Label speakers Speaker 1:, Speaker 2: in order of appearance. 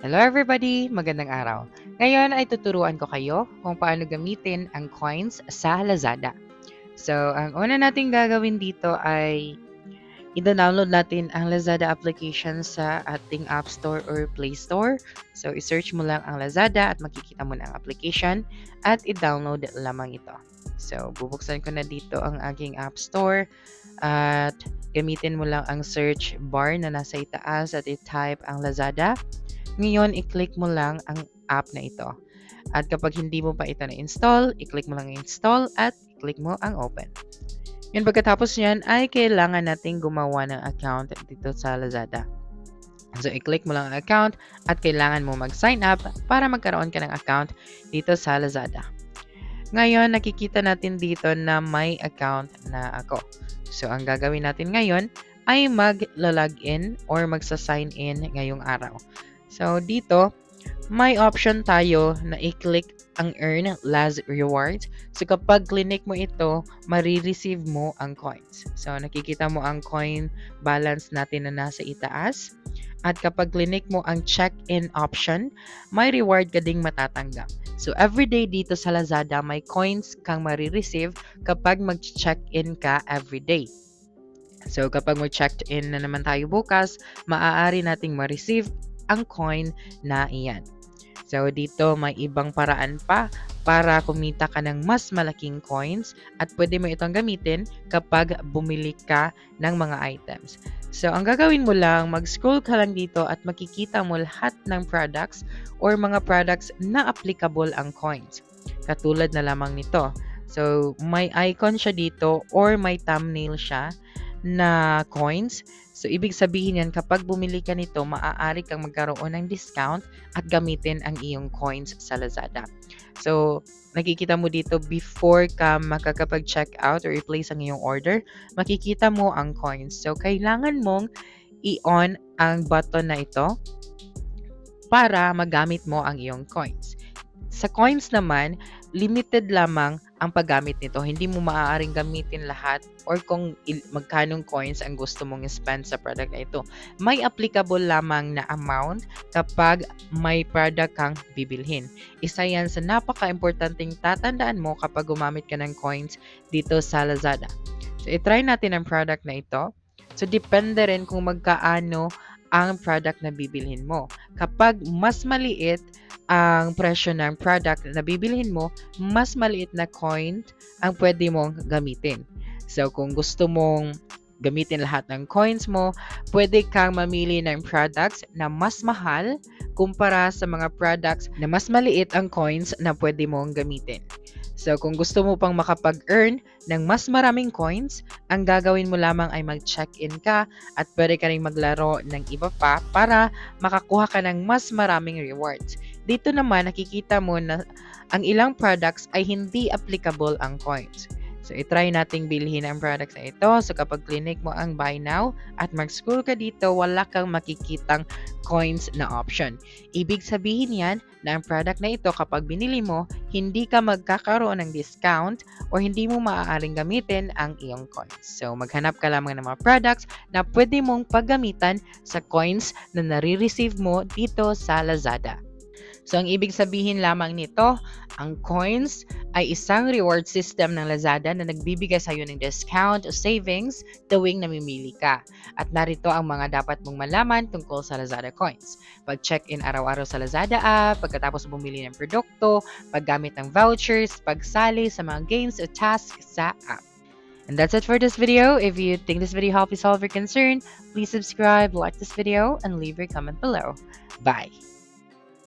Speaker 1: Hello everybody! Magandang araw. Ngayon ay tuturuan ko kayo kung paano gamitin ang coins sa Lazada. So, ang una nating gagawin dito ay i-download natin ang Lazada application sa ating App Store or Play Store. So, i-search mo lang ang Lazada at makikita mo na ang application at i-download lamang ito. So, bubuksan ko na dito ang aking App Store at gamitin mo lang ang search bar na nasa itaas at i-type ang Lazada. Ngayon, i-click mo lang ang app na ito. At kapag hindi mo pa ito na-install, i-click mo lang install at i-click mo ang open. Yun, pagkatapos yan ay kailangan nating gumawa ng account dito sa Lazada. So, i-click mo lang ang account at kailangan mo mag-sign up para magkaroon ka ng account dito sa Lazada. Ngayon, nakikita natin dito na may account na ako. So, ang gagawin natin ngayon ay mag-login or magsa-sign in ngayong araw. So, dito, may option tayo na i-click ang Earn Last Rewards. So, kapag clinic mo ito, marireceive mo ang coins. So, nakikita mo ang coin balance natin na nasa itaas. At kapag clinic mo ang check-in option, may reward ka ding matatanggap. So, everyday dito sa Lazada, may coins kang marireceive kapag mag-check-in ka everyday. So, kapag mag-check-in na naman tayo bukas, maaari nating ma-receive ang coin na iyan. So, dito may ibang paraan pa para kumita ka ng mas malaking coins at pwede mo itong gamitin kapag bumili ka ng mga items. So, ang gagawin mo lang, mag-scroll ka lang dito at makikita mo lahat ng products or mga products na applicable ang coins. Katulad na lamang nito. So, may icon siya dito or may thumbnail siya na coins. So, ibig sabihin yan, kapag bumili ka nito, maaari kang magkaroon ng discount at gamitin ang iyong coins sa Lazada. So, nakikita mo dito, before ka makakapag-check out or i-place ang iyong order, makikita mo ang coins. So, kailangan mong i-on ang button na ito para magamit mo ang iyong coins. Sa coins naman, limited lamang ang paggamit nito. Hindi mo maaaring gamitin lahat or kung magkanong coins ang gusto mong spend sa product na ito. May applicable lamang na amount kapag may product kang bibilhin. Isa yan sa napaka-importanting tatandaan mo kapag gumamit ka ng coins dito sa Lazada. So, itry natin ang product na ito. So, depende rin kung magkaano ang product na bibilhin mo. Kapag mas maliit ang presyo ng product na bibilhin mo, mas maliit na coin ang pwede mong gamitin. So, kung gusto mong gamitin lahat ng coins mo, pwede kang mamili ng products na mas mahal kumpara sa mga products na mas maliit ang coins na pwede mong gamitin. So, kung gusto mo pang makapag-earn ng mas maraming coins, ang gagawin mo lamang ay mag-check-in ka at pwede ka rin maglaro ng iba pa para makakuha ka ng mas maraming rewards. Dito naman, nakikita mo na ang ilang products ay hindi applicable ang coins. So, itry nating bilhin ang products na ito. So, kapag clinic mo ang buy now at mag-scroll ka dito, wala kang makikitang coins na option. Ibig sabihin yan na ang product na ito kapag binili mo, hindi ka magkakaroon ng discount o hindi mo maaaring gamitin ang iyong coins. So, maghanap ka lamang ng mga products na pwede mong paggamitan sa coins na nare-receive mo dito sa Lazada. So, ang ibig sabihin lamang nito, ang coins ay isang reward system ng Lazada na nagbibigay sa iyo ng discount o savings tuwing namimili ka. At narito ang mga dapat mong malaman tungkol sa Lazada coins. Pag-check-in araw-araw sa Lazada app, pagkatapos bumili ng produkto, paggamit ng vouchers, pagsali sa mga games o tasks sa app. And that's it for this video. If you think this video helped you solve your concern, please subscribe, like this video, and leave your comment below. Bye!